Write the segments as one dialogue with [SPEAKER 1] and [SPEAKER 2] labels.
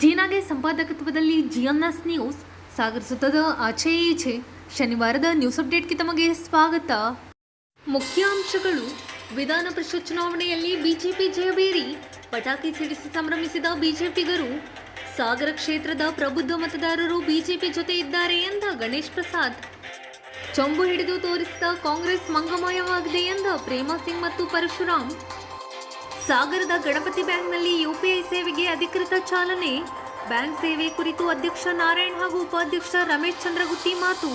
[SPEAKER 1] ಜೀನಾಗೆ ಸಂಪಾದಕತ್ವದಲ್ಲಿ GMS news Sagar ಸುತ್ತದ ಆಚೆ ಈಚೆ ಶನಿವಾರದ news ಅಪ್ಡೇಟ್ಗೆ ತಮಗೆ ಸ್ವಾಗತ. ಮುಖ್ಯಾಂಶಗಳು. ವಿಧಾನ ಪರಿಷತ್ ಚುನಾವಣೆಯಲ್ಲಿ ಬಿಜೆಪಿ ಜಯಬೇರಿ, ಪಟಾಕಿ ಸಿಡಿಸಿ ಸಂಭ್ರಮಿಸಿದ ಬಿಜೆಪಿಗರು. ಸಾಗರ ಕ್ಷೇತ್ರದ ಪ್ರಬುದ್ಧ ಮತದಾರರು ಬಿಜೆಪಿ ಜೊತೆ ಇದ್ದಾರೆ ಎಂದ ಗಣೇಶ್ ಪ್ರಸಾದ್. ಚೊಂಬು ಹಿಡಿದು ತೋರಿಸಿದ ಕಾಂಗ್ರೆಸ್ ಮಂಗಮಯವಾಗಿದೆ ಎಂದ ಪ್ರೇಮಾ ಸಿಂಗ್ ಮತ್ತು ಪರಶುರಾಮ್. ಸಾಗರದ ಗಣಪತಿ ಬ್ಯಾಂಕ್ನಲ್ಲಿ ಯುಪಿಐ ಸೇವೆಗೆ ಅಧಿಕೃತ ಚಾಲನೆ. ಬ್ಯಾಂಕ್ ಸೇವೆ ಕುರಿತು ಅಧ್ಯಕ್ಷ ನಾರಾಯಣ್ ಹಾಗೂ ಉಪಾಧ್ಯಕ್ಷ ರಮೇಶ್ ಚಂದ್ರಗುತ್ತಿ ಮಾತು.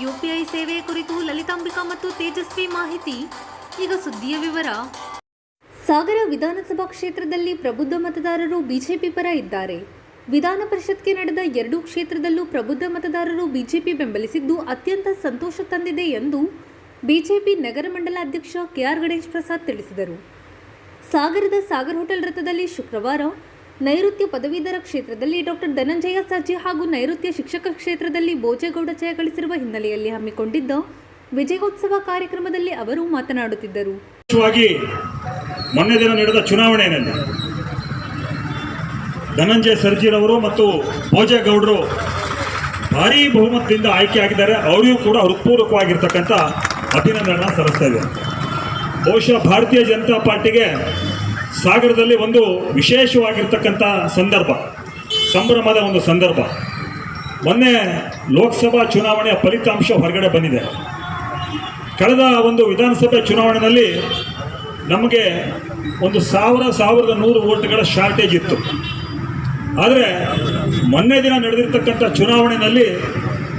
[SPEAKER 1] ಯುಪಿಐ ಸೇವೆ ಕುರಿತು ಲಲಿತಾಂಬಿಕಾ ಮತ್ತು ತೇಜಸ್ವಿ ಮಾಹಿತಿ. ಈಗ ಸುದ್ದಿಯ ವಿವರ. ಸಾಗರ ವಿಧಾನಸಭಾ ಕ್ಷೇತ್ರದಲ್ಲಿ ಪ್ರಬುದ್ಧ ಮತದಾರರು ಬಿಜೆಪಿ ಪರ ಇದ್ದಾರೆ. ವಿಧಾನ ಪರಿಷತ್ಗೆ ನಡೆದ ಎರಡೂ ಕ್ಷೇತ್ರದಲ್ಲೂ ಪ್ರಬುದ್ಧ ಮತದಾರರು ಬಿಜೆಪಿ ಬೆಂಬಲಿಸಿದ್ದು ಅತ್ಯಂತ ಸಂತೋಷ ತಂದಿದೆ ಎಂದು ಬಿಜೆಪಿ ನಗರ ಮಂಡಲ ಅಧ್ಯಕ್ಷ ಕೆಆರ್ ಗಣೇಶ್ ಪ್ರಸಾದ್ ತಿಳಿಸಿದರು. ಸಾಗರದ ಸಾಗರ್ ಹೋಟೆಲ್ ವೃತ್ತದಲ್ಲಿ ಶುಕ್ರವಾರ ನೈಋತ್ಯ ಪದವೀಧರ ಕ್ಷೇತ್ರದಲ್ಲಿ ಡಾಕ್ಟರ್ ಧನಂಜಯ ಸರ್ಜಿ ಹಾಗೂ ನೈಋತ್ಯ ಶಿಕ್ಷಕ ಕ್ಷೇತ್ರದಲ್ಲಿ ಭೋಜೇಗೌಡ ಜಯ ಗಳಿಸಿರುವ ಹಿನ್ನೆಲೆಯಲ್ಲಿ ಹಮ್ಮಿಕೊಂಡಿದ್ದ ವಿಜಯೋತ್ಸವ ಕಾರ್ಯಕ್ರಮದಲ್ಲಿ ಅವರು ಮಾತನಾಡುತ್ತಿದ್ದರು.
[SPEAKER 2] ಮೊನ್ನೆ ದಿನ ನಡೆದ ಚುನಾವಣೆಯಲ್ಲಿ ಧನಂಜಯ ಸರ್ಜಿರವರು ಮತ್ತು ಭೋಜೇಗೌಡರು ಭಾರೀ ಬಹುಮತದಿಂದ ಆಯ್ಕೆಯಾಗಿದ್ದಾರೆ. ಅವರಿಗೂ ಕೂಡ ಹೃತ್ಪೂರ್ವಕವಾಗಿರ್ತಕ್ಕಂಥ ಅಭಿನಂದನೆ ಸಲ್ಲಿಸ್ತಾ ಇದ್ದಾರೆ. ಬಹುಶಃ ಭಾರತೀಯ ಜನತಾ ಪಾರ್ಟಿಗೆ ಸಾಗರದಲ್ಲಿ ಒಂದು ವಿಶೇಷವಾಗಿರ್ತಕ್ಕಂಥ ಸಂದರ್ಭ, ಸಂಭ್ರಮದ ಒಂದು ಸಂದರ್ಭ. ಮೊನ್ನೆ ಲೋಕಸಭಾ ಚುನಾವಣೆಯ ಫಲಿತಾಂಶ ಹೊರಗಡೆ ಬಂದಿದೆ. ಕಳೆದ ಒಂದು ವಿಧಾನಸಭೆ ಚುನಾವಣೆಯಲ್ಲಿ ನಮಗೆ ಒಂದು 1,100 ವೋಟ್ಗಳ ಶಾರ್ಟೇಜ್ ಇತ್ತು. ಆದರೆ ಮೊನ್ನೆ ದಿನ ನಡೆದಿರ್ತಕ್ಕಂಥ ಚುನಾವಣೆಯಲ್ಲಿ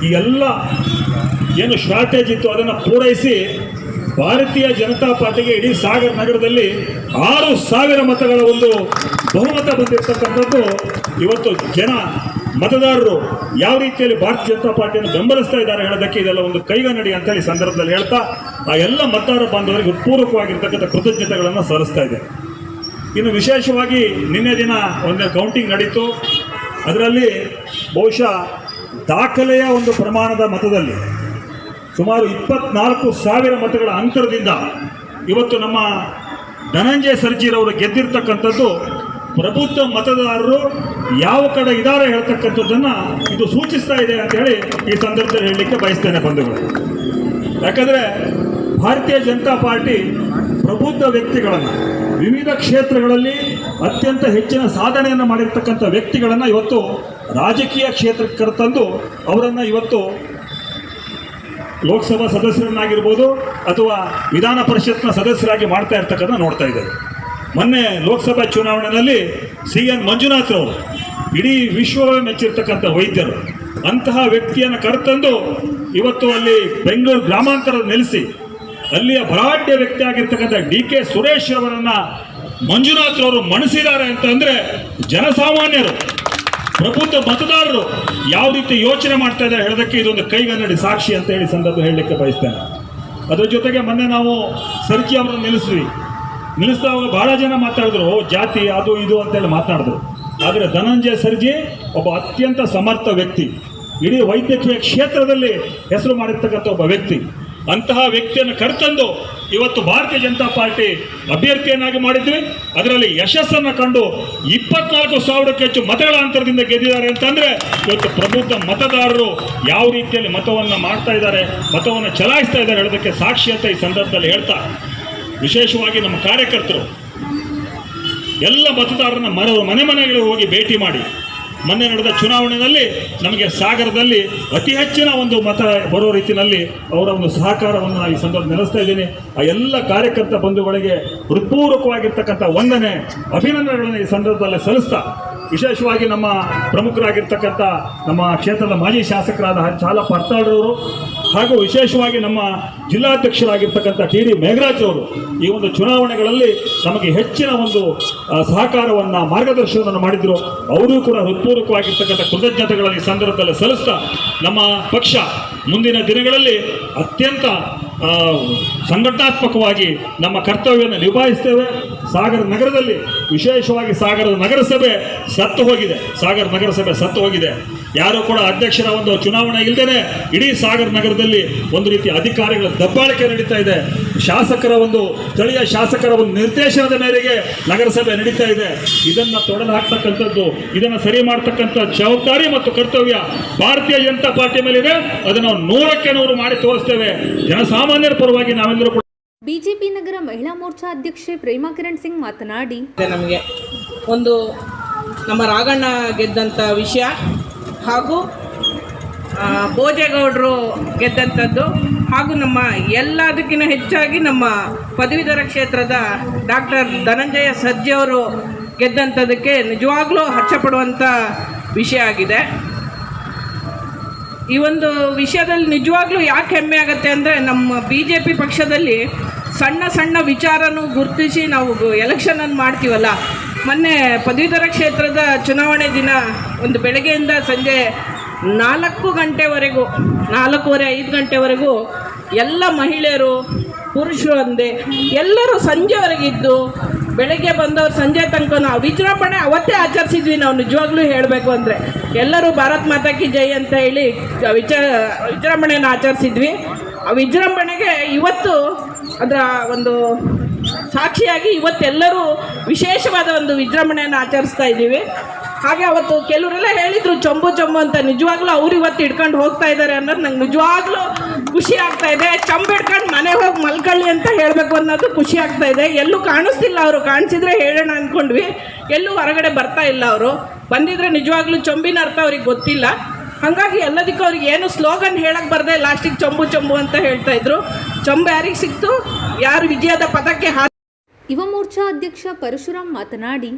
[SPEAKER 2] ಈ ಎಲ್ಲ ಏನು ಶಾರ್ಟೇಜ್ ಇತ್ತು ಅದನ್ನು ಪೂರೈಸಿ ಭಾರತೀಯ ಜನತಾ ಪಾರ್ಟಿಗೆ ಇಡೀ ಸಾಗರ ನಗರದಲ್ಲಿ 6,000 ಮತಗಳ ಒಂದು ಬಹುಮತ ಬಂದಿರತಕ್ಕಂಥದ್ದು. ಇವತ್ತು ಮತದಾರರು ಯಾವ ರೀತಿಯಲ್ಲಿ ಭಾರತೀಯ ಜನತಾ ಪಾರ್ಟಿಯನ್ನು ಬೆಂಬಲಿಸ್ತಾ ಇದ್ದಾರೆ ಹೇಳೋದಕ್ಕೆ ಇದೆಲ್ಲ ಒಂದು ಕೈಗನ್ನಡಿ ಅಂತ ಈ ಸಂದರ್ಭದಲ್ಲಿ ಹೇಳ್ತಾ ಆ ಎಲ್ಲ ಮತದಾರ ಬಾಂಧವರಿಗೆ ಪೂರ್ವಕವಾಗಿರ್ತಕ್ಕಂಥ ಕೃತಜ್ಞತೆಗಳನ್ನು ಸಲ್ಲಿಸ್ತಾ ಇದೆ. ಇನ್ನು ವಿಶೇಷವಾಗಿ ನಿನ್ನೆ ದಿನ ಒಂದು ಕೌಂಟಿಂಗ್ ನಡೀತು. ಅದರಲ್ಲಿ ಬಹುಶಃ ದಾಖಲೆಯ ಒಂದು ಪ್ರಮಾಣದ ಮತದಲ್ಲಿ ಸುಮಾರು 24,000 ಮತಗಳ ಅಂತರದಿಂದ ಇವತ್ತು ನಮ್ಮ ಧನಂಜಯ ಸರ್ಜಿರವರು ಗೆದ್ದಿರ್ತಕ್ಕಂಥದ್ದು ಪ್ರಬುದ್ಧ ಮತದಾರರು ಯಾವ ಕಡೆ ಇದ್ದಾರೆ ಹೇಳ್ತಕ್ಕಂಥದ್ದನ್ನು ಇದು ಸೂಚಿಸ್ತಾ ಇದೆ ಅಂತ ಹೇಳಿ ಈ ಸಂದರ್ಭದಲ್ಲಿ ಹೇಳಲಿಕ್ಕೆ ಬಯಸ್ತೇನೆ ಬಂಧುಗಳು. ಯಾಕಂದರೆ ಭಾರತೀಯ ಜನತಾ ಪಾರ್ಟಿ ಪ್ರಬುದ್ಧ ವ್ಯಕ್ತಿಗಳನ್ನು ವಿವಿಧ ಕ್ಷೇತ್ರಗಳಲ್ಲಿ ಅತ್ಯಂತ ಹೆಚ್ಚಿನ ಸಾಧನೆಯನ್ನು ಮಾಡಿರ್ತಕ್ಕಂಥ ವ್ಯಕ್ತಿಗಳನ್ನು ಇವತ್ತು ರಾಜಕೀಯ ಕ್ಷೇತ್ರಕ್ಕೆ ಕರೆತಂದು ಅವರನ್ನು ಇವತ್ತು ಲೋಕಸಭಾ ಸದಸ್ಯರನ್ನಾಗಿರ್ಬೋದು ಅಥವಾ ವಿಧಾನ ಪರಿಷತ್ನ ಸದಸ್ಯರಾಗಿ ಮಾಡ್ತಾ ಇರ್ತಕ್ಕಂಥ ನೋಡ್ತಾ ಇದ್ದಾರೆ. ಮೊನ್ನೆ ಲೋಕಸಭಾ ಚುನಾವಣೆಯಲ್ಲಿ CN ಮಂಜುನಾಥ್ರವರು ಇಡೀ ವಿಶ್ವವೇ ಮೆಚ್ಚಿರ್ತಕ್ಕಂಥ ವೈದ್ಯರು, ಅಂತಹ ವ್ಯಕ್ತಿಯನ್ನು ಕರೆತಂದು ಇವತ್ತು ಅಲ್ಲಿ ಬೆಂಗಳೂರು ಗ್ರಾಮಾಂತರ ನೆಲೆಸಿ ಅಲ್ಲಿಯ ಭರಾಢ್ಯ ವ್ಯಕ್ತಿ ಆಗಿರ್ತಕ್ಕಂಥ DK ಸುರೇಶ್ ಅವರನ್ನು ಮಂಜುನಾಥ್ರವರು ಮಣಿಸಿದ್ದಾರೆ ಅಂತಂದರೆ ಜನಸಾಮಾನ್ಯರು ಪ್ರಬುದ್ಧ ಮತದಾರರು ಯಾವ ರೀತಿ ಯೋಚನೆ ಮಾಡ್ತಾ ಇದ್ದಾರೆ ಹೇಳೋದಕ್ಕೆ ಇದೊಂದು ಕೈಗನ್ನಡಿ ಸಾಕ್ಷಿ ಅಂತ ಹೇಳಿ ಸಂದರ್ಭ ಹೇಳಲಿಕ್ಕೆ ಬಯಸ್ತೇನೆ. ಅದರ ಜೊತೆಗೆ ಮೊನ್ನೆ ನಾವು ಸರ್ಜಿ ಅವರನ್ನು ನಿಲ್ಲಿಸಿದಾಗ ಬಹಳ ಜನ ಮಾತಾಡಿದ್ರು, ಜಾತಿ ಅದು ಇದು ಅಂತೇಳಿ ಮಾತನಾಡಿದ್ರು. ಆದರೆ ಧನಂಜಯ ಸರ್ಜಿ ಒಬ್ಬ ಅತ್ಯಂತ ಸಮರ್ಥ ವ್ಯಕ್ತಿ, ಇಡೀ ವೈದ್ಯಕೀಯ ಕ್ಷೇತ್ರದಲ್ಲಿ ಹೆಸರು ಮಾಡಿರ್ತಕ್ಕಂಥ ಒಬ್ಬ ವ್ಯಕ್ತಿ. ಅಂತಹ ವ್ಯಕ್ತಿಯನ್ನು ಕರೆತಂದು ಇವತ್ತು ಭಾರತೀಯ ಜನತಾ ಪಾರ್ಟಿ ಅಭ್ಯರ್ಥಿಯನ್ನಾಗಿ ಮಾಡಿದ್ವಿ. ಅದರಲ್ಲಿ ಯಶಸ್ಸನ್ನು ಕಂಡು 24,000ಕ್ಕೂ ಹೆಚ್ಚು ಮತಗಳ ಅಂತರದಿಂದ ಗೆದ್ದಿದ್ದಾರೆ ಅಂತಂದರೆ ಇವತ್ತು ಪ್ರಬುದ್ಧ ಮತದಾರರು ಯಾವ ರೀತಿಯಲ್ಲಿ ಮತವನ್ನು ಮಾಡ್ತಾ ಇದ್ದಾರೆ, ಮತವನ್ನು ಚಲಾಯಿಸ್ತಾ ಇದ್ದಾರೆ ಹೇಳೋದಕ್ಕೆ ಸಾಕ್ಷಿ ಅಂತ ಈ ಸಂದರ್ಭದಲ್ಲಿ ಹೇಳ್ತಾ, ವಿಶೇಷವಾಗಿ ನಮ್ಮ ಕಾರ್ಯಕರ್ತರು ಎಲ್ಲ ಮತದಾರರನ್ನ ಮನೆ ಮನೆಗಳಿಗೆ ಹೋಗಿ ಭೇಟಿ ಮಾಡಿ ಮೊನ್ನೆ ನಡೆದ ಚುನಾವಣೆಯಲ್ಲಿ ನಮಗೆ ಸಾಗರದಲ್ಲಿ ಅತಿ ಹೆಚ್ಚಿನ ಒಂದು ಮತ ಬರೋ ರೀತಿಯಲ್ಲಿ ಅವರ ಒಂದು ಸಹಕಾರವನ್ನು ಈ ಸಂದರ್ಭ ನೆಲೆಸ್ತಾ ಇದ್ದೀನಿ. ಆ ಎಲ್ಲ ಕಾರ್ಯಕರ್ತ ಬಂಧುಗಳಿಗೆ ಹೃತ್ಪೂರ್ವಕವಾಗಿರ್ತಕ್ಕಂಥ ವಂದನೆ, ಅಭಿನಂದನೆಗಳನ್ನು ಈ ಸಂದರ್ಭದಲ್ಲಿ ಸಲ್ಲಿಸ್ತಾ, ವಿಶೇಷವಾಗಿ ನಮ್ಮ ಪ್ರಮುಖರಾಗಿರ್ತಕ್ಕಂಥ ನಮ್ಮ ಕ್ಷೇತ್ರದ ಮಾಜಿ ಶಾಸಕರಾದ ಚಾಲ ಪಾರ್ತಾಡ್ರವರು ಹಾಗೂ ವಿಶೇಷವಾಗಿ ನಮ್ಮ ಜಿಲ್ಲಾಧ್ಯಕ್ಷರಾಗಿರ್ತಕ್ಕಂಥ TD ಮೇಘರಾಜ್ ಅವರು ಈ ಒಂದು ಚುನಾವಣೆಗಳಲ್ಲಿ ನಮಗೆ ಹೆಚ್ಚಿನ ಒಂದು ಸಹಕಾರವನ್ನು ಮಾರ್ಗದರ್ಶನವನ್ನು ಮಾಡಿದ್ರು. ಅವರೂ ಕೂಡ ಹೃತ್ಪೂರ್ವಕವಾಗಿರ್ತಕ್ಕಂಥ ಕೃತಜ್ಞತೆಗಳನ್ನು ಈ ಸಂದರ್ಭದಲ್ಲಿ ಸಲ್ಲಿಸ್ತಾ, ನಮ್ಮ ಪಕ್ಷ ಮುಂದಿನ ದಿನಗಳಲ್ಲಿ ಅತ್ಯಂತ ಸಂಘಟನಾತ್ಮಕವಾಗಿ ನಮ್ಮ ಕರ್ತವ್ಯವನ್ನು ನಿಭಾಯಿಸ್ತೇವೆ. ಸಾಗರ ನಗರದಲ್ಲಿ ವಿಶೇಷವಾಗಿ ಸಾಗರದ ನಗರಸಭೆ ಸತ್ತು ಹೋಗಿದೆ. ಯಾರು ಕೂಡ ಅಧ್ಯಕ್ಷರ ಒಂದು ಚುನಾವಣೆ ಇಲ್ಲದೇನೆ ಇಡೀ ಸಾಗರ್ ನಗರದಲ್ಲಿ ಒಂದು ರೀತಿ ಅಧಿಕಾರಿಗಳ ದಬ್ಬಾಳಿಕೆ ನಡೀತಾ ಇದೆ. ಶಾಸಕರ ಒಂದು ಸ್ಥಳೀಯ ಶಾಸಕರ ಒಂದು ನಿರ್ದೇಶನದ ಮೇರೆಗೆ ನಗರಸಭೆ ನಡೀತಾ ಇದೆ. ಇದನ್ನ ತೊಡೆದು ಹಾಕ್ತಕ್ಕಂಥದ್ದು, ಇದನ್ನ ಸರಿ ಮಾಡ್ತಕ್ಕಂಥ ಜವಾಬ್ದಾರಿ ಮತ್ತು ಕರ್ತವ್ಯ ಭಾರತೀಯ ಜನತಾ ಪಾರ್ಟಿ ಮೇಲಿದೆ. ಅದನ್ನು 100ಕ್ಕೆ 100 ಮಾಡಿ ತೋರಿಸ್ತೇವೆ. ಜನಸಾಮಾನ್ಯರ ಪರವಾಗಿ ನಾವೆಲ್ಲರೂ ಕೂಡ.
[SPEAKER 1] ಬಿಜೆಪಿ ನಗರ ಮಹಿಳಾ ಮೋರ್ಚಾ ಅಧ್ಯಕ್ಷೆ ಪ್ರೇಮಾ ಕಿರಣ್ ಸಿಂಗ್ ಮಾತನಾಡಿ,
[SPEAKER 3] ನಮಗೆ ಒಂದು ನಮ್ಮ ರಾಘಣ್ಣ ಗೆದ್ದಂಥ ವಿಷಯ ಹಾಗೂ ಭೋಜೇಗೌಡರು ಗೆದ್ದಂಥದ್ದು ಹಾಗೂ ನಮ್ಮ ಎಲ್ಲದಕ್ಕಿಂತ ಹೆಚ್ಚಾಗಿ ನಮ್ಮ ಪದವೀಧರ ಕ್ಷೇತ್ರದ ಡಾಕ್ಟರ್ ಧನಂಜಯ ಸರ್ಜಿ ಅವರು ಗೆದ್ದಂಥದ್ದಕ್ಕೆ ನಿಜವಾಗ್ಲೂ ಹರ್ಷಪಡುವಂಥ ವಿಷಯ ಆಗಿದೆ. ಈ ಒಂದು ವಿಷಯದಲ್ಲಿ ನಿಜವಾಗ್ಲೂ ಯಾಕೆ ಹೆಮ್ಮೆ ಆಗುತ್ತೆ ಅಂದರೆ, ನಮ್ಮ BJP ಪಕ್ಷದಲ್ಲಿ ಸಣ್ಣ ಸಣ್ಣ ವಿಚಾರನೂ ಗುರುತಿಸಿ ನಾವು ಎಲೆಕ್ಷನನ್ನು ಮಾಡ್ತೀವಲ್ಲ. ಮೊನ್ನೆ ಪದವೀಧರ ಕ್ಷೇತ್ರದ ಚುನಾವಣೆ ದಿನ ಒಂದು ಬೆಳಗ್ಗೆಯಿಂದ ಸಂಜೆ 4 ಗಂಟೆವರೆಗೂ 4:30-5 ಗಂಟೆವರೆಗೂ ಎಲ್ಲ ಮಹಿಳೆಯರು ಪುರುಷರು ಅಂದೆ ಎಲ್ಲರೂ ಸಂಜೆವರೆಗಿದ್ದು ಬೆಳಗ್ಗೆ ಬಂದವರು ಸಂಜೆ ತನಕ ನಾವು ವಿಜೃಂಭಣೆ ಅವತ್ತೇ ಆಚರಿಸಿದ್ವಿ. ನಾವು ನಿಜವಾಗ್ಲೂ ಹೇಳಬೇಕು ಅಂದರೆ ಎಲ್ಲರೂ ಭಾರತ್ ಮಾತಾ ಕಿ ಜೈ ಅಂತ ಹೇಳಿ ವಿಜೃಂಭಣೆಯನ್ನು ಆಚರಿಸಿದ್ವಿ. ಆ ವಿಜೃಂಭಣೆಗೆ ಇವತ್ತು ಅದರ ಒಂದು ಸಾಕ್ಷಿಯಾಗಿ ಇವತ್ತೆಲ್ಲರೂ ವಿಶೇಷವಾದ ಒಂದು ವಿಜೃಂಭಣೆಯನ್ನು ಆಚರಿಸ್ತಾ ಇದ್ದೀವಿ. ಹಾಗೆ ಅವತ್ತು ಕೆಲವರೆಲ್ಲ ಹೇಳಿದರು ಚೊಂಬು ಚೊಂಬು ಅಂತ. ನಿಜವಾಗ್ಲೂ ಅವ್ರು ಇವತ್ತು ಹಿಡ್ಕೊಂಡು ಹೋಗ್ತಾ ಇದ್ದಾರೆ ಅನ್ನೋದು ನಂಗೆ ನಿಜವಾಗ್ಲೂ ಖುಷಿ ಆಗ್ತಾ ಇದೆ. ಚಂಬು ಹಿಡ್ಕೊಂಡು ಮನೆಗೆ ಹೋಗಿ ಮಲ್ಕೊಳ್ಳಿ ಅಂತ ಹೇಳಬೇಕು ಅನ್ನೋದು ಖುಷಿ ಆಗ್ತಾ ಇದೆ. ಎಲ್ಲೂ ಕಾಣಿಸ್ತಿಲ್ಲ, ಅವರು ಕಾಣಿಸಿದ್ರೆ ಹೇಳೋಣ ಅಂದ್ಕೊಂಡ್ವಿ. ಎಲ್ಲೂ ಹೊರಗಡೆ ಬರ್ತಾ ಇಲ್ಲ. ಅವರು ಬಂದಿದ್ರೆ ನಿಜವಾಗ್ಲೂ ಚೊಂಬಿನ ಅರ್ಥ ಅವ್ರಿಗೆ ಗೊತ್ತಿಲ್ಲ. ಹಾಗಾಗಿ ಎಲ್ಲದಕ್ಕೂ ಅವ್ರಿಗೆ ಏನು ಸ್ಲೋಗನ್ ಹೇಳಕ್ಕೆ ಬರದೆ ಲಾಸ್ಟಿಗೆ ಚೊಂಬು ಚೊಂಬು ಅಂತ ಹೇಳ್ತಾ ಇದ್ರು. ಚೊಂಬು ಯಾರಿಗೆ ಸಿಕ್ತು, ಯಾರು ವಿಜಯದ ಪದಕ್ಕೆ
[SPEAKER 1] ಯುವ ಮೋರ್ಚಾ ಅಧ್ಯಕ್ಷ ಪರಶುರಾಮ್ ಮಾತನಾಡಿ,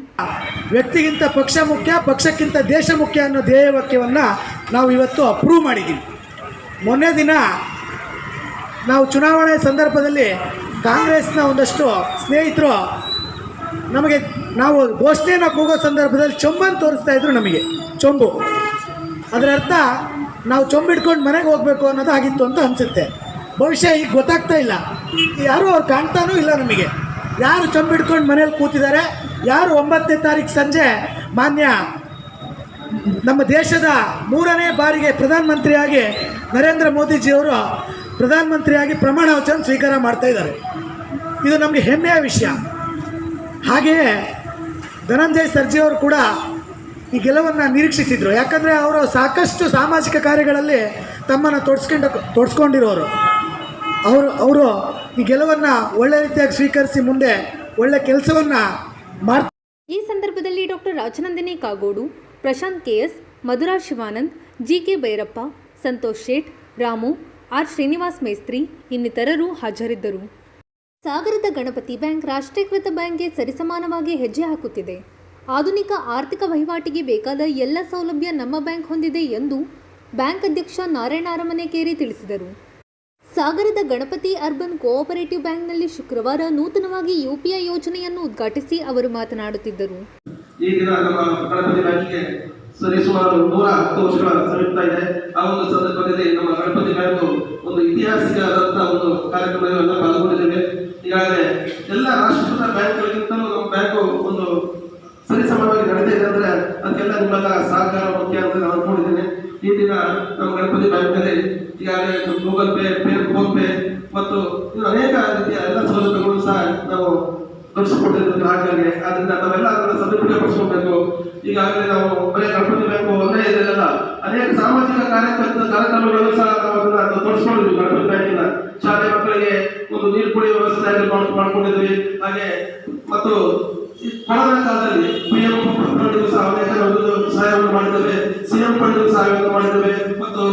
[SPEAKER 4] ವ್ಯಕ್ತಿಗಿಂತ ಪಕ್ಷ ಮುಖ್ಯ, ಪಕ್ಷಕ್ಕಿಂತ ದೇಶ ಮುಖ್ಯ ಅನ್ನೋ ಧ್ಯೇಯ ವಾಕ್ಯವನ್ನು ನಾವು ಇವತ್ತು ಅಪ್ರೂವ್ ಮಾಡಿದ್ದೀವಿ. ಮೊನ್ನೆ ದಿನ ನಾವು ಚುನಾವಣೆ ಸಂದರ್ಭದಲ್ಲಿ ಕಾಂಗ್ರೆಸ್ನ ಒಂದಷ್ಟು ಸ್ನೇಹಿತರು ನಮಗೆ ನಾವು ಘೋಷಣೆಯನ್ನು ಕೂಗೋ ಸಂದರ್ಭದಲ್ಲಿ ಚೊಂಬನ್ನು ತೋರಿಸ್ತಾ ಇದ್ರು. ನಮಗೆ ಚೊಂಬು ಅದರ ಅರ್ಥ ನಾವು ಚೊಂಬು ಹಿಡ್ಕೊಂಡು ಮನೆಗೆ ಹೋಗಬೇಕು ಅನ್ನೋದು ಆಗಿತ್ತು ಅಂತ ಅನಿಸುತ್ತೆ. ಬಹುಶಃ ಈಗ ಗೊತ್ತಾಗ್ತಾ ಇಲ್ಲ, ಯಾರೂ ಅವ್ರು ಕಾಣ್ತಾನೂ ಇಲ್ಲ ನಮಗೆ. ಯಾರು ಚೊಂಬು ಹಿಡ್ಕೊಂಡು ಮನೇಲಿ ಕೂತಿದ್ದಾರೆ, ಯಾರು 9ನೇ ತಾರೀಕು ಸಂಜೆ ಮಾನ್ಯ ನಮ್ಮ ದೇಶದ 3ನೇ ಬಾರಿಗೆ ಪ್ರಧಾನಮಂತ್ರಿಯಾಗಿ ನರೇಂದ್ರ ಮೋದಿಜಿಯವರು ಪ್ರಧಾನಮಂತ್ರಿಯಾಗಿ ಪ್ರಮಾಣ ವಚನ ಸ್ವೀಕಾರ ಮಾಡ್ತಾ ಇದ್ದಾರೆ. ಇದು ನಮಗೆ ಹೆಮ್ಮೆಯ ವಿಷಯ. ಹಾಗೆಯೇ ಧನಂಜಯ ಸರ್ಜಿಯವರು ಕೂಡ ಈ ಗೆಲುವನ್ನು ನಿರೀಕ್ಷಿಸಿದರು. ಯಾಕಂದರೆ ಅವರು ಸಾಕಷ್ಟು ಸಾಮಾಜಿಕ ಕಾರ್ಯಗಳಲ್ಲಿ ತಮ್ಮನ್ನು ತೊಡಸ್ಕೊಂಡಿರೋರು. ಅವರು ಈ ಗೆಲುವನ್ನು ಒಳ್ಳೆ ರೀತಿಯಾಗಿ ಸ್ವೀಕರಿಸಿ ಮುಂದೆ ಒಳ್ಳೆ ಕೆಲಸವನ್ನು ಮಾಡ್ತಾರೆ.
[SPEAKER 1] ಈ ಸಂದರ್ಭದಲ್ಲಿ doctor Rajanandini Kagodu, Prashant KS, Madhura Shivanand, GK Bhairappa, Santosh Shet, Ramu, R Srinivas Mestri ಇನ್ನಿತರರು ಹಾಜರಿದ್ದರು. ಸಾಗರದ ಗಣಪತಿ ಬ್ಯಾಂಕ್ ರಾಷ್ಟ್ರೀಕೃತ ಬ್ಯಾಂಕ್ಗೆ ಸರಿಸಮಾನವಾಗಿ ಹೆಜ್ಜೆ ಹಾಕುತ್ತಿದೆ. ಆಧುನಿಕ ಆರ್ಥಿಕ ವಹಿವಾಟಿಗೆ ಬೇಕಾದ ಎಲ್ಲ ಸೌಲಭ್ಯ ನಮ್ಮ ಬ್ಯಾಂಕ್ ಹೊಂದಿದೆ ಎಂದು ಬ್ಯಾಂಕ್ ಅಧ್ಯಕ್ಷ ನಾರಾಯಣ ಅರಮನೆಕೇರಿ ತಿಳಿಸಿದರು. ಸಾಗರದ ಗಣಪತಿ ಅರ್ಬನ್ ಕೋಆಪರೇಟಿವ್ ಬ್ಯಾಂಕ್ನಲ್ಲಿ ಶುಕ್ರವಾರ ನೂತನವಾಗಿ UPI ಯೋಜನೆಯನ್ನು ಉದ್ಘಾಟಿಸಿ ಅವರು ಮಾತನಾಡುತ್ತಿದ್ದರು.
[SPEAKER 5] ಈ ದಿನ ನಮ್ಮ ಗಣಪತಿ ಬ್ಯಾಂಕಿಗೆ ಸರಿಸುಮಾರು 110 ವರ್ಷಗಳ ಸಮೀಪ್ತಾ ಇದೆ. ಆ ಒಂದು ಸಂದರ್ಭದಲ್ಲಿ ನಮ್ಮ ಗಣಪತಿ ಬ್ಯಾಂಕ್ ಒಂದು ಇತಿಹಾಸದಂತಹ ಒಂದು ಕಾರ್ಯಕ್ರಮಗಳನ್ನು ಪಾಲ್ಗೊಂಡಿದ್ದೇವೆ. ಈಗಾಗಲೇ ಎಲ್ಲ ರಾಷ್ಟ್ರೀಕೃತ ಬ್ಯಾಂಕ್ಗಳಿಗಿಂತಲೂ ನಮ್ಮ ಬ್ಯಾಂಕ್ ಒಂದು ಸರಿಸಮವಾಗಿ ನಡೀತಾ ಇದೆ ಅಂದರೆ ಅದಕ್ಕೆಲ್ಲ ನಿಮ್ಮೆಲ್ಲ ಸಹಕಾರ ಮುಖ್ಯ ಅಂತ ನಾನು ಅನ್ಕೊಂಡಿದ್ದೇನೆ. ಈ ದಿನ ನಮ್ಮ ಗಣಪತಿ ಬ್ಯಾಂಕ್ನಲ್ಲಿ ಈಗಾಗಲೇ ಗೂಗಲ್ ಪೇ, ಫೋನ್ ಪೇ ಮತ್ತು ಇನ್ನು ಅನೇಕ ರೀತಿಯ ಎಲ್ಲ ಸೌಲಭ್ಯಗಳು ಸಹ ನಾವು ದೊರಕಿಸಿಕೊಟ್ಟಿದ್ದೇವೆ ಗ್ರಾಹಕರಿಗೆ. ಆದ್ದರಿಂದ ನಾವೆಲ್ಲ ಅದನ್ನು ಸದುಪಯೋಗ ಪಡಿಸ್ಕೊಳ್ಬೇಕು. ಈಗಾಗಲೇ ನಾವು ಬರೀ ಗಣಪತಿ ಬ್ಯಾಂಕ್ ಒಂದೇ ಇದೆಲ್ಲ ಅನೇಕ ಸಾಮಾಜಿಕ ಕಾರ್ಯಕ್ರಮಗಳು ಸಹ ನಾವು ಅದನ್ನು ತೋರಿಸ್ಕೊಂಡಿದ್ವಿ. ಗಣಪತಿ ಬ್ಯಾಂಕಿನ ಶಾಲೆ ಮಕ್ಕಳಿಗೆ ಒಂದು ನೀರು ಕುಡಿಯುವ ವ್ಯವಸ್ಥೆ ಮಾಡ್ಕೊಂಡಿದ್ವಿ. ಹಾಗೆ ಮತ್ತು ಕೊರೋನಾ ಕಾಲದಲ್ಲಿ PM ಫಂಡ್ ಸಹ ಅನೇಕ ಸಹಾಯವನ್ನು ಮಾಡಿದ್ದೇವೆ, CM ಫಂಡ್ ಸಹಾಯವನ್ನು ಮಾಡಿದ್ದೇವೆ ಮತ್ತು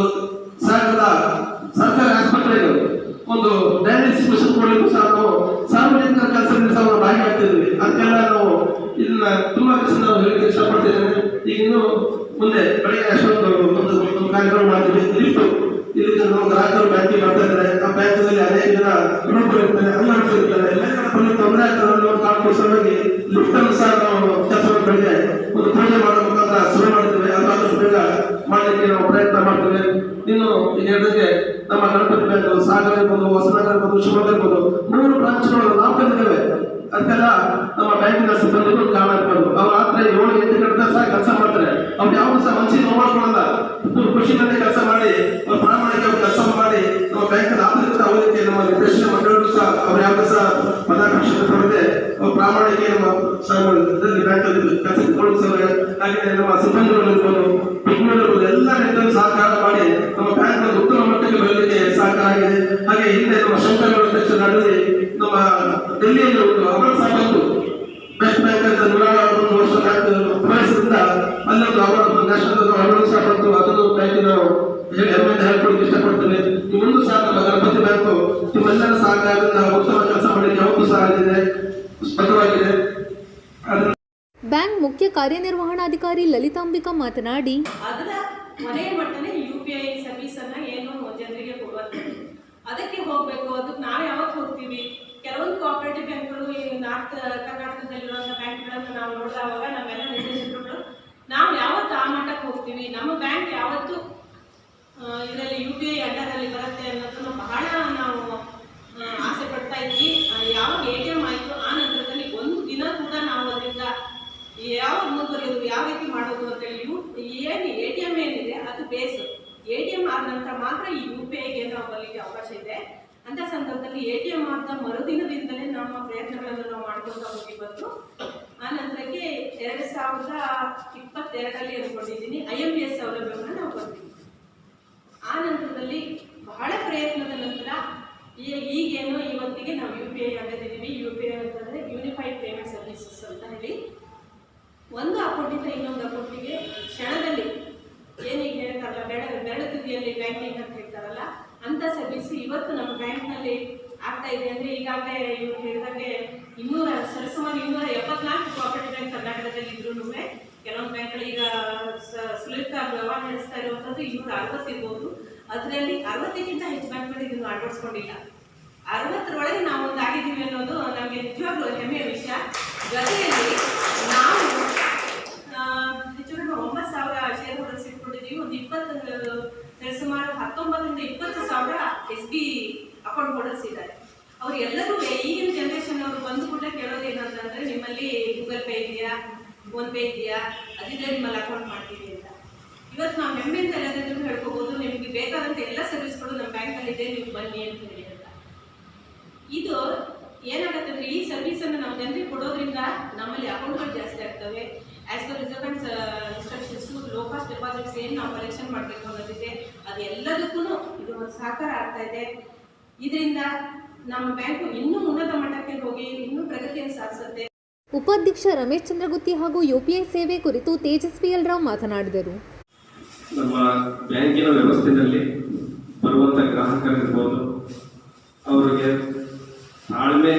[SPEAKER 5] ಸರ್ಕಾರಿ ಆಸ್ಪತ್ರೆಗಳು ಒಂದು ಡಯಾಲಿಸಿಸ್ ಮಿಷನ್ ಕೊಡಲಿಕ್ಕೂ ಸಹ ನಾವು ಸಾರ್ವಜನಿಕ ಕೆಲಸದಲ್ಲಿ ಸಹ ನಾವು ಭಾಗಿಯಾಗ್ತಿದ್ವಿ. ಅದಕ್ಕೆಲ್ಲ ನಾವು ಇದನ್ನ ತುಂಬಾ ನಾವು ಹೇಳಲಿಕ್ಕೆ ಇಷ್ಟಪಡ್ತಿದ್ದೇನೆ. ಈಗ ಇನ್ನು ಮುಂದೆ ಬೆಳಗ್ಗೆ ಅಷ್ಟೊಂದು ಒಂದು ಕಾರ್ಯಕ್ರಮ ಮಾಡ್ತೀವಿ. ಲಿಫ್ಟ್ ಇಲ್ಲಿ ನಮ್ಮ ಗ್ರಾಹಕರು ಬ್ಯಾಂಕಿಗೆ ಬರ್ತಾ ಇದ್ದಾರೆ. ಆ ಬ್ಯಾಂಕ್ನಲ್ಲಿ ಅನೇಕ ಜನ ಇರ್ತಾರೆ, ಅಂಗಡಿಗಳಿರ್ತಾರೆ, ಎಲ್ಲ ಕಡೆ ತೊಂದರೆ ಆಗ್ತದೆ ಕಾರಣಕ್ಕೂ ಸಲುವಾಗಿ ಲಿಫ್ಟ್ ಅನ್ನು ಸಹ ನಾವು ಕೆಲಸವನ್ನು ಬೆಳಗ್ಗೆ ಒಂದು ಪೂಜೆ ಮಾಡೋ ಮುಖಾಂತರ ಶುರು ಮಾಡ್ತೇವೆ. ಅದಾದಷ್ಟು ಬೇಗ ಮಾಡಲಿಕ್ಕೆ ನಾವು ಪ್ರಯತ್ನ ಮಾಡ್ತೇವೆ. ಇನ್ನು ಈಗ ಹೇಳಿದಂಗೆ ನಮ್ಮ ಗಣಪತಿ ಬ್ಯಾಂಕ್ ಸಾಗರ ಇರ್ಬೋದು, ಹೊಸನಗರ ಇರ್ಬೋದು, ಶಿವಮೊಗ್ಗ ಇರ್ಬೋದು 3 ಬ್ರಾಂಚ್ಗಳು ನಾವು ತಂದಿದ್ದೇವೆ. ಅದಕ್ಕೆಲ್ಲ ನಮ್ಮ ಬ್ಯಾಂಕಿನ ಸಿಬ್ಬಂದಿಗಳು ಕಾರಣ ಇರ್ಬೋದು. ಅವ್ರು ರಾತ್ರಿ 7-8 ಗಂಟೆ ಸಹ ಕೆಲಸ ಮಾಡ್ತಾರೆ. ಅವ್ರು ಯಾವುದು ಸಹ ಮನಸ್ಸಿಗೆ ನೋಡ್ಕೊಳ್ಳಲ್ಲ, ಖುಷಿನಲ್ಲಿ ಕೆಲಸ ಮಾಡಿ ಅವ್ರ ಪ್ರಾಮಾಣಿಕ ಕೆಲಸ ಮಾಡಿ ನಮ್ಮ ಬ್ಯಾಂಕಿನ ಆಧುನಿಕ ಅವಧಿಗೆ ನಮ್ಮ ನಿರ್ದೇಶನ ಮಂಡಳಿಗಳು ಸಹ ಅವ್ರು ಯಾವ್ದು ಸಹ ಪದಾಕ್ಷರ ಪಡೆದೇ ಅವ್ರ ಪ್ರಾಮಾಣಿಕ ನಮ್ಮ ಬ್ಯಾಂಕಲ್ಲಿ ಕೆಲಸ ತೊಡಗಿಸೋರು. ಹಾಗೆ ನಮ್ಮ ಸಿಬ್ಬಂದಿಗಳು ಇರ್ಬೋದು, ವಿಜ್ಞಾನಿಗಳು ಎಲ್ಲ ರೀತಿಯಲ್ಲಿ ಸಹಕಾರ ಮಾಡಿ ನಮ್ಮ ಬ್ಯಾಂಕ್ ಉತ್ತಮ ಮಟ್ಟಕ್ಕೆ ಬರಲಿಕ್ಕೆ ಸಹಕಾರ ಆಗಿದೆ. ಹಾಗೆ ಹಿಂದೆ ನಮ್ಮ ಶಂಕರಗೌಡ ಅಧ್ಯಕ್ಷರ ನಡುವೆ ನಮ್ಮ ಡೆಲ್ಲಿಯಲ್ಲಿ ಒಂದು ಅಮರ್ ಸಾಹೇಬ್ ಬೆಸ್ಟ್ ಬ್ಯಾಂಕ್ ಅಂತ 101 ವರ್ಷ ಪ್ರವೇಶದಿಂದ ಅಲ್ಲೊಂದು ಅವಾರ್ಡ್ ನ್ಯಾಷನಲ್ ಅವಾರ್ಡ್ ಸಹ ಬಂತು. ಅದನ್ನು ಬ್ಯಾಂಕಿನ ಹೆಮ್ಮೆಯಿಂದ ಹೇಳ್ಕೊಡಕ್ಕೆ ಇಷ್ಟಪಡ್ತೇನೆ. ಈ ಮುಂದೆ ಸಹ ನಮ್ಮ ಗಣಪತಿ ಬ್ಯಾಂಕು ನಿಮ್ಮೆಲ್ಲರ ಸಹಕಾರದಿಂದ ಉತ್ತಮ ಕೆಲಸ ಮಾಡಲಿಕ್ಕೆ ಯಾವತ್ತೂ ಸಹ ಆಗಿದೆ, ಸ್ಪಷ್ಟವಾಗಿದೆ.
[SPEAKER 1] ಬ್ಯಾಂಕ್ ಮುಖ್ಯ ಕಾರ್ಯನಿರ್ವಹಣಾಧಿಕಾರಿ ಲಲಿತಾಂಬಿಕಾ ಮಾತನಾಡಿ,
[SPEAKER 6] ಅದರ ಮನೆಯ ಮಟ್ಟನೇ UPI ಸರ್ವಿಸ್ ಅನ್ನ ಏನು ಜನರಿಗೆ ಕೊಡುವಂಥದ್ದು, ಅದಕ್ಕೆ ಹೋಗಬೇಕು. ಅದಕ್ಕೆ ನಾವು ಯಾವತ್ತು ಹೋಗ್ತೀವಿ? ಕೆಲವೊಂದು ಕೋಆಪರೇಟಿವ್ ಬ್ಯಾಂಕ್ಗಳು ಈ ನಾರ್ತ್ ಕರ್ನಾಟಕದಲ್ಲಿರುವಂಥ ಬ್ಯಾಂಕ್ಗಳನ್ನು ನಾವು ನೋಡಿದಾಗ ನಮ್ಮೆಲ್ಲ ನಿರ್ದೇಶಕರು ನಾವು ಯಾವತ್ತು ಆ ಮಟ್ಟಕ್ಕೆ ಹೋಗ್ತೀವಿ, ನಮ್ಮ ಬ್ಯಾಂಕ್ ಯಾವತ್ತು ಇದರಲ್ಲಿ UPI ಅಂಡರಲ್ಲಿ ಬರುತ್ತೆ ಅನ್ನೋದನ್ನು ಬಹಳ ನಾವು ಆಸೆ ಪಡ್ತಾ ಇದ್ವಿ. ಯಾವಾಗ ATM ಆಯಿತು ಆ ನಂತರದಲ್ಲಿ ಒಂದು ದಿನ ಕೂಡ ನಾವು ಅದರಿಂದ ಯಾವಾಗ ಮುಂದುವರಿಯೋದು, ಯಾವ ರೀತಿ ಮಾಡೋದು ಅಂತೇಳಿ ಏನು ATM ಏನಿದೆ ಅದು ಬೇಸ್. ATM ಆದ ನಂತರ ಮಾತ್ರ ಈ UPIಗೆ ನಾವು ಬರಲಿಕ್ಕೆ ಅವಕಾಶ ಇದೆ. ಅಂತ ಸಂದರ್ಭದಲ್ಲಿ ATM ಆದ ಮರುದಿನದಿಂದಲೇ ನಮ್ಮ ಪ್ರಯತ್ನಗಳನ್ನು ನಾವು ಮಾಡ್ಕೊಂಡು ಹೋಗಿ ಬಂದು ಆ ನಂತರಕ್ಕೆ 2022 ಅನ್ಕೊಂಡಿದ್ದೀನಿ IMPS ಸೌಲಭ್ಯವನ್ನು ನಾವು ಬಂದಿದ್ದೀವಿ. ಆ ನಂತರದಲ್ಲಿ ಬಹಳ ಪ್ರಯತ್ನದ ನಂತರ ಈಗೇನು ಇವತ್ತಿಗೆ ನಾವು UPI ಆಗದಿದ್ದೀವಿ. UPI ಅಂತಂದರೆ ಯೂನಿಫೈಡ್ ಪೇಮೆಂಟ್ ಸರ್ವಿಸಸ್ ಅಂತ ಹೇಳಿ ಒಂದು ಅಕೌಂಟಿಂದ ಇನ್ನೊಂದು ಅಕೌಂಟಿಗೆ ಕ್ಷಣದಲ್ಲಿ ಏನೀಗ ಹೇಳ್ತಾರಲ್ಲ ಬೆರಳ ತುದಿಯಲ್ಲಿ ಬ್ಯಾಂಕಿಂಗ್ ಅಂತ ಹೇಳ್ತಾರಲ್ಲ ಅಂಥ ಸರ್ವಿಸ್ ಇವತ್ತು ನಮ್ಮ ಬ್ಯಾಂಕ್ನಲ್ಲಿ ಆಗ್ತಾ ಇದೆ. ಅಂದರೆ ಈಗಾಗಲೇ ಇವ್ರು ಹೇಳಿದಾಗೆ ಸರಿಸುಮಾರು 274 ಕೋಆಪರೇಟಿವ್ ಬ್ಯಾಂಕ್ ಕರ್ನಾಟಕದಲ್ಲಿ ಇದ್ರೂ ಕೆಲವೊಂದು ಬ್ಯಾಂಕ್ಗಳು ಈಗ ಸುಲಭವಾಗಿ ವ್ಯವಹಾರ ನಡೆಸ್ತಾ ಇರುವಂಥದ್ದು 260 ಇರ್ಬೋದು. ಅದರಲ್ಲಿ 60ಕ್ಕಿಂತ ಹೆಚ್ಚು ಬ್ಯಾಂಕ್ಗಳು ಇದನ್ನು ಅಳವಡಿಸ್ಕೊಂಡಿಲ್ಲ. 60ರೊಳಗೆ ನಾವು ಒಂದು ಆಗಿದ್ದೀವಿ ಅನ್ನೋದು ನಮಗೆ ನಿಜವಾಗ್ಲೂ ಹೆಮ್ಮೆಯ ವಿಷಯ. ಜೊತೆಯಲ್ಲಿ ನಾವು ಹೆಚ್ಚು 9,000 ಶೇರ್ ಹೋಲ್ಡರ್ಸ್ ಇಟ್ಕೊಂಡಿದ್ದೀವಿ. ಒಂದು 20 ಸುಮಾರು 19ರಿಂದ 20,000 SB ಅಕೌಂಟ್ ಹೋಲ್ಡರ್ಸ್ ಇದ್ದಾರೆ. ಅವ್ರು ಎಲ್ಲರೂ ಈಗಿನ ಜನ್ರೇಷನ್ ಅವರು ಬಂದು ಕೂಡ ಕೇಳೋದು ಏನಂತಂದರೆ ನಿಮ್ಮಲ್ಲಿ ಗೂಗಲ್ ಪೇ ಇದೆಯಾ, ಫೋನ್ಪೇ ಇದೆಯಾ, ಅದಿದ್ರೆ ನಿಮ್ಮಲ್ಲಿ ಅಕೌಂಟ್ ಮಾಡ್ತೀವಿ ಅಂತ. ಇವತ್ತು ನಾವು ಹೆಮ್ಮೆಯಿಂದ ಎಲ್ಲದನ್ನು ಹೇಳ್ಕೋಬೋದು, ನಿಮಗೆ ಬೇಕಾದಂಥ ಎಲ್ಲ ಸರ್ವಿಸ್ಗಳು ನಮ್ಮ ಬ್ಯಾಂಕಲ್ಲಿದೆ, ನೀವು ಬನ್ನಿ ಅಂತ ಹೇಳಿ ಅಂತ. ಇದು ಏನಾಗುತ್ತೆ ಅಂದರೆ ಈ ಸರ್ವಿಸನ್ನು ನಮ್ಮ ಜನರಿಗೆ ಕೊಡೋದ್ರಿಂದ ನಮ್ಮಲ್ಲಿ ಅಕೌಂಟ್ಗಳು ಜಾಸ್ತಿ ಆಗ್ತವೆ. As per reserve bank instructions low cost deposits ಏನು ನಾವು ಕಲೆಕ್ಷನ್ ಮಾಡಬೇಕು ಅನ್ನೋದಿದೆ, ಅದೆಲ್ಲದಕ್ಕೂ ಇದು ಒಂದು ಸಹಕಾರ ಆಗ್ತಾ ಇದೆ. ಇದರಿಂದ ನಮ್ಮ ಬ್ಯಾಂಕು ಇನ್ನೂ ಉನ್ನತ ಮಟ್ಟಕ್ಕೆ ಹೋಗಿ ಇನ್ನೂ ಪ್ರಗತಿಯನ್ನು ಸಾಧಿಸುತ್ತೆ.
[SPEAKER 1] ಉಪಾಧ್ಯಕ್ಷ ರಮೇಶ್ ಚಂದ್ರಗುತ್ತಿ ಹಾಗೂ UPI ಸೇವೆ ಕುರಿತು ತೇಜಸ್ವಿ ಎಲ್ ರಾವ್ ಮಾತನಾಡಿದರು.
[SPEAKER 5] ನಮ್ಮ ಬ್ಯಾಂಕಿನ ವ್ಯವಸ್ಥೆಯಲ್ಲಿ ಬರುವಂಥ ಗ್ರಾಹಕರಿರ್ಬೋದು, ಅವರಿಗೆ ತಾಳ್ಮೆ,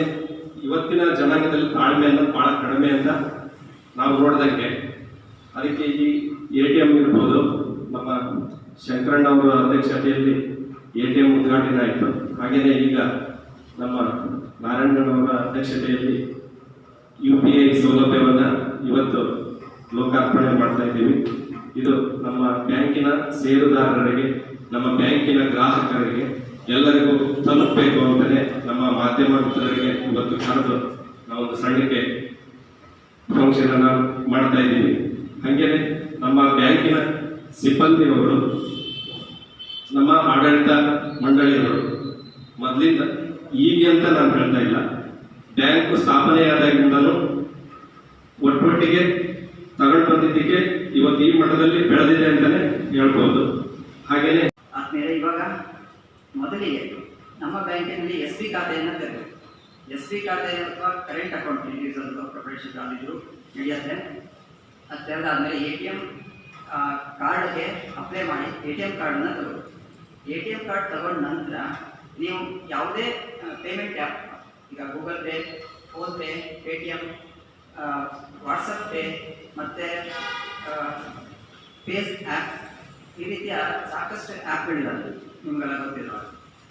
[SPEAKER 5] ಇವತ್ತಿನ ಜನಾಂಗದಲ್ಲಿ ತಾಳ್ಮೆ ಅನ್ನೋದು ಭಾಳ ಕಡಿಮೆ ಅಂತ ನಾವು ನೋಡಿದಂಗೆ. ಅದಕ್ಕೆ ಈ ATM ಇರ್ಬೋದು, ನಮ್ಮ ಶಂಕರಣ್ಣವರ ಅಧ್ಯಕ್ಷತೆಯಲ್ಲಿ ATM ಉದ್ಘಾಟನೆ ಆಯಿತು. ಹಾಗೆಯೇ ಈಗ ನಮ್ಮ ನಾರಾಯಣಗೌಡವರ ಅಧ್ಯಕ್ಷತೆಯಲ್ಲಿ UPI ಸೌಲಭ್ಯವನ್ನು ಇವತ್ತು ಲೋಕಾರ್ಪಣೆ ಮಾಡ್ತಾ ಇದ್ದೀವಿ. ಇದು ನಮ್ಮ ಬ್ಯಾಂಕಿನ ಷೇರುದಾರರಿಗೆ, ನಮ್ಮ ಬ್ಯಾಂಕಿನ ಗ್ರಾಹಕರಿಗೆ ಎಲ್ಲರಿಗೂ ತಲುಪಬೇಕು ಅಂತಲೇ ನಮ್ಮ ಮಾಧ್ಯಮ ಮಿತ್ರರಿಗೆ ಇವತ್ತು ಕರೆದು ನಾವೊಂದು ಸಣ್ಣಕ್ಕೆ ಫಂಕ್ಷನ್ ಅನ್ನು ಮಾಡ್ತಾ ಇದ್ದೀವಿ. ಹಾಗೆಯೇ ನಮ್ಮ ಬ್ಯಾಂಕಿನ ಸಿಬ್ಬಂದಿಯವರು, ನಮ್ಮ ಆಡಳಿತ ಮಂಡಳಿಯವರು ಮೊದಲಿಂದ ಹೀಗೆ ಅಂತ ನಾನು ಹೇಳ್ತಾ ಇಲ್ಲ, ಬ್ಯಾಂಕ್ ಸ್ಥಾಪನೆಯಾದಾಗಿಂದಲೂ ಒಟ್ಟೊಟ್ಟಿಗೆ ತಗೊಂಡು ಬಂದಿದ್ದಕ್ಕೆ ಇವತ್ತು ಈ ಮಟ್ಟದಲ್ಲಿ ಬೆಳೆದಿದೆ ಅಂತಲೇ ಹೇಳ್ಬೋದು. ಹಾಗೆಯೇ
[SPEAKER 7] ಆದ್ಮೇಲೆ ಇವಾಗ ಮೊದಲಿಗೆ ನಮ್ಮ ಬ್ಯಾಂಕಿನಲ್ಲಿ SB ಖಾತೆಯನ್ನು ತೆರೆದು SB ಖಾತೆ ಅಥವಾ ಕರೆಂಟ್ ಅಕೌಂಟ್ ಇಂಡಿವಿಜುವಲ್ ಪ್ರೊಫೆಷನಲ್ ಆಗಿದ್ರು ನಡೆಯುತ್ತೆ. ಅದು ತೆರೆದಾದ್ಮೇಲೆ ATM ಕಾರ್ಡ್ಗೆ ಅಪ್ಲೈ ಮಾಡಿ ATM ಕಾರ್ಡನ್ನು ತಗೊಳ್ಳಿ. ATM ಕಾರ್ಡ್ ತಗೊಂಡ ನಂತರ ನೀವು ಯಾವುದೇ ಪೇಮೆಂಟ್ ಆ್ಯಪ್, ಈಗ Google pay, PhonePe, Paytm, WhatsApp pay ಮತ್ತು ಪೇಸ್ ಆ್ಯಪ್, ಈ ರೀತಿಯ ಸಾಕಷ್ಟು ಆ್ಯಪ್ಗಳಿದ್ದಾವೆ ನಿಮಗೆಲ್ಲ ಗೊತ್ತಿರುವ.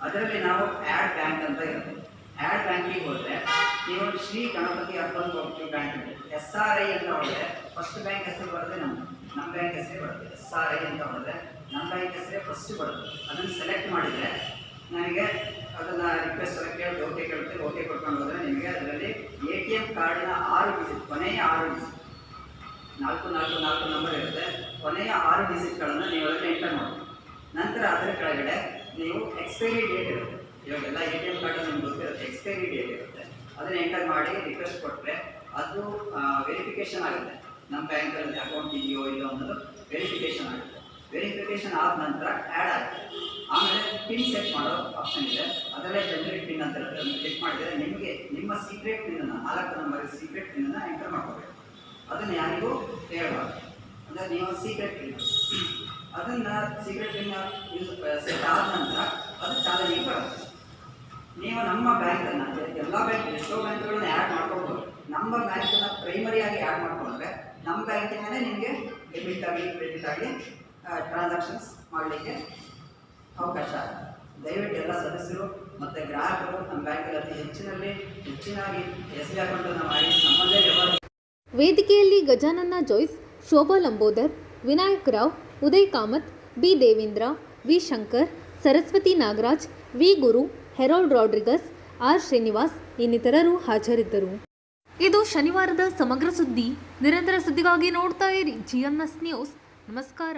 [SPEAKER 7] ಅದರಲ್ಲಿ ನಾವು ಆ್ಯಡ್ ಬ್ಯಾಂಕ್ ಅಂತ ಇರುತ್ತೆ. ಆ್ಯಡ್ ಬ್ಯಾಂಕಿಗೆ ಹೋದರೆ ನೀವು Shri Ganapati urban cooperative bank ಇದೆ, SRI ಅಂತ ಹೊಡೆದ್ರೆ ಫಸ್ಟ್ ಬ್ಯಾಂಕ್ ಹೆಸರು ಬರುತ್ತೆ, ನಮ್ಮ ಬ್ಯಾಂಕ್ ಹೆಸರೇ ಬರುತ್ತೆ. SRI ಅಂತ ಹೊಡೆದ್ರೆ ನಮ್ಮ ಬ್ಯಾಂಕ್ ಹೆಸರೇ ಫಸ್ಟ್ ಬರುತ್ತೆ. ಅದನ್ನು ಸೆಲೆಕ್ಟ್ ಮಾಡಿದರೆ ನನಗೆ ಅದನ್ನು ರಿಕ್ವೆಸ್ಟ್ ಎಲ್ಲ ಕೇಳಿ ಓಕೆ ಕೇಳ್ತೀವಿ. ಓಕೆ ಕೊಟ್ಕೊಂಡು ಹೋದರೆ ನಿಮಗೆ ಅದರಲ್ಲಿ ATM ಕಾರ್ಡಿನ 6 ಡಿಜಿಟ್, ಕೊನೆಯ 6 ಡಿಜಿಟ್, 444 ನಂಬರ್ ಇರುತ್ತೆ. ಕೊನೆಯ 6 ಡಿಜಿಟ್ಗಳನ್ನು ನೀವು ಅದರಲ್ಲಿ ಎಂಟರ್ ಮಾಡಿ. ನಂತರ ಅದರ ಕೆಳಗಡೆ ನೀವು ಎಕ್ಸ್ಪೈರಿ ಡೇಟ್ ಇರುತ್ತೆ. ಇವಾಗೆಲ್ಲ ATM ಕಾರ್ಡ್ ನಿಮ್ಗೆ ಗೊತ್ತಿರುತ್ತೆ, ಎಕ್ಸ್ಪೈರಿ ಡೇಟ್ ಇರುತ್ತೆ. ಅದನ್ನು ಎಂಟರ್ ಮಾಡಿ ರಿಕ್ವೆಸ್ಟ್ ಕೊಟ್ಟರೆ ಅದು ವೆರಿಫಿಕೇಷನ್ ಆಗುತ್ತೆ. ನಮ್ಮ ಬ್ಯಾಂಕಲ್ಲಿ ಅಕೌಂಟ್ ಇದೆಯೋ ಇಲ್ಲೋ ಅನ್ನೋದು ವೆರಿಫಿಕೇಷನ್ ಆಗುತ್ತೆ. ವೆರಿಫಿಕೇಷನ್ ಆದ ನಂತರ ಆ್ಯಡ್ ಆಗುತ್ತೆ. ಆಮೇಲೆ ಪಿನ್ ಸೆಟ್ ಮಾಡೋ ಆಪ್ಷನ್ ಇದೆ. ಅದರಲ್ಲೇ ಜನರೇಟ್ ಪಿನ್ ಅಂತ ಇರುತ್ತೆ. ಅದನ್ನು ಕ್ಲಿಕ್ ಮಾಡಿದರೆ ನಿಮಗೆ ನಿಮ್ಮ ಸೀಕ್ರೆಟ್ ಪಿನ್ನನ್ನು 4 ನಂಬರ್ ಸೀಕ್ರೆಟ್ ಪಿನ್ನನ್ನು ಎಂಟರ್ ಮಾಡ್ಕೋಬೇಕು. ಅದನ್ನು ಯಾರಿಗೂ ಹೇಳಬಾರ್ದು. ಅಂದರೆ ನೀವು ಸೀಕ್ರೆಟ್ ಪಿನ್ ಅದನ್ನು ಸೀಕ್ರೆಟ್ ಪಿನ್ ಸೆಟ್ ಆದ ನಂತರ ಅದು ಚಾಲನೆಗೆ ಬರುತ್ತೆ. ನೀವು ನಮ್ಮ ಬ್ಯಾಂಕನ್ನು ಎಲ್ಲ ಬ್ಯಾಂಕ್ ಎಷ್ಟೋ ಬ್ಯಾಂಕ್ಗಳನ್ನ ಆ್ಯಡ್ ಮಾಡ್ಕೊಳ್ಬೋದು. ನಮ್ಮ ಬ್ಯಾಂಕನ್ನು ಪ್ರೈಮರಿಯಾಗಿ ಆ್ಯಡ್ ಮಾಡ್ಕೊಂಡ್ರೆ ನಮ್ಮ ಬ್ಯಾಂಕಿನಲ್ಲೇ ನಿಮಗೆ ಡೆಬಿಟ್ ಆಗಿ ಕ್ರೆಡಿಟ್ ಆಗಿ ಟ್ರಾನ್ಸಾಕ್ಷನ್ಸ್ ಮಾಡಲಿಕ್ಕೆ ಅವಕಾಶ ಆಗುತ್ತೆ. ದಯವಿಟ್ಟು ಎಲ್ಲ ಸದಸ್ಯರು ಮತ್ತು ಗ್ರಾಹಕರು ನಮ್ಮ ಬ್ಯಾಂಕಲ್ಲಿ ಅತಿ ಹೆಚ್ಚಿನಾಗಿ SB ಅಕೌಂಟನ್ನು ಮಾಡಿ ನಮ್ಮಲ್ಲೇ ವ್ಯವಹಾರ.
[SPEAKER 1] ವೇದಿಕೆಯಲ್ಲಿ Gajanana Jois, Shobha Lambodar, Vinayak Rao, Uday Kamath, B Devendra, V Shankar, Saraswati Nagaraj, V Guru, Harold Rodrigues, R Srinivas ಇನ್ನಿತರರು ಹಾಜರಿದ್ದರು. ಇದು ಶನಿವಾರದ ಸಮಗ್ರ ಸುದ್ದಿ. ನಿರಂತರ ಸುದ್ದಿಗಾಗಿ ನೋಡ್ತಾ ಇರಿ GNS ನ್ಯೂಸ್. ನಮಸ್ಕಾರ.